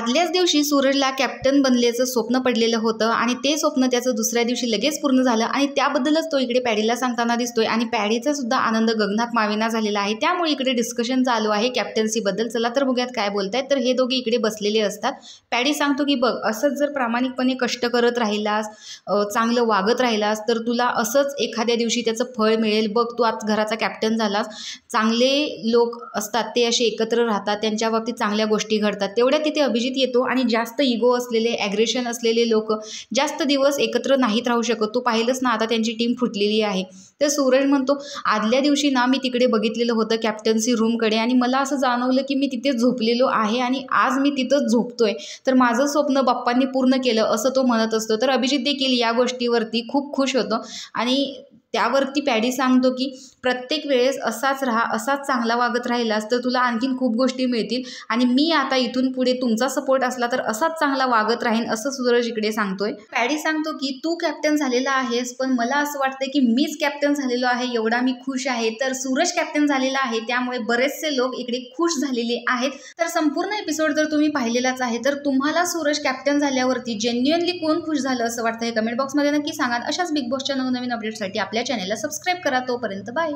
आदल्याच दिवशी सूरजला कॅप्टन बनल्याचं स्वप्न पडलेलं होतं आणि ते स्वप्न त्याचं दुसऱ्या दिवशी लगेच पूर्ण झालं आणि त्याबद्दलच तो इकडे पॅडीला सांगताना दिसतोय आणि पॅडीचा सुद्धा आनंद गगनात मावेना झालेला आहे। त्यामुळे इकडे डिस्कशन चालू आहे कॅप्टन्सीबद्दल। चला तर बघूयात काय बोलतायत। तर हे दोघे इकडे बसलेले असतात। पॅडी सांगतो की बघ, असंच जर प्रामाणिकपणे कष्ट करत राहिलास, चांगलं वागत राहिलास तर तुला असंच एखाद्या दिवशी त्याचं फळ मिळेल। बघ, तू आज घराचा कॅप्टन झालास। चांगले लोक असतात ते असे एकत्र राहतात, त्यांच्या बाबतीत चांगल्या गोष्टी घडतात। तेवढ्या तिथे अभिजित येतो आणि जास्त इगो असलेले, ॲग्रेशन असलेले लोक जास्त दिवस एकत्र नाहीत राहू शकत। तू पाहिलंच ना, आता त्यांची टीम फुटलेली आहे। तर सूरज म्हणतो, आदल्या दिवशी ना मी तिकडे बघितलेलं होतं कॅप्टन्सी रूमकडे आणि मला असं जाणवलं की मी तिथे झोपलेलो आहे आणि आज मी तिथंच झोपतोय। तर माझं स्वप्न बाप्पांनी पूर्ण केलं असं तो म्हणत असतो। तर अभिजित देखील या गोष्टीवरती खूप खुश होतो आणि त्यावरती पॅडी सांगतो की प्रत्येक वेळेस असाच राहा, असाच चांगला वागत राहिलास तर तुला आणखीन खूप गोष्टी मिळतील आणि मी आता इथून पुढे तुमचा सपोर्ट असला तर असाच चांगला वागत राहीन असं सूरज इकडे सांगतोय। पॅडी सांगतो की तू कॅप्टन झालेला आहेस, पण मला असं वाटतंय की मीच कॅप्टन झालेलो आहे, एवढा मी खुश आहे। तर सूरज कॅप्टन झालेला आहे त्यामुळे बरेचसे लोक इकडे खुश झालेले आहेत। तर संपूर्ण एपिसोड जर तुम्ही पाहिलेलाच आहे तर तुम्हाला सूरज कॅप्टन झाल्यावरती जेन्युइनली कोण खुश झालं असं वाटतं हे कमेंट बॉक्समध्ये नक्की सांगा। अशाच बिग बॉसच्या नवनवीन अपडेटसाठी आपल्या चॅनलला सबस्क्राईब करा। तोपर्यंत बाय।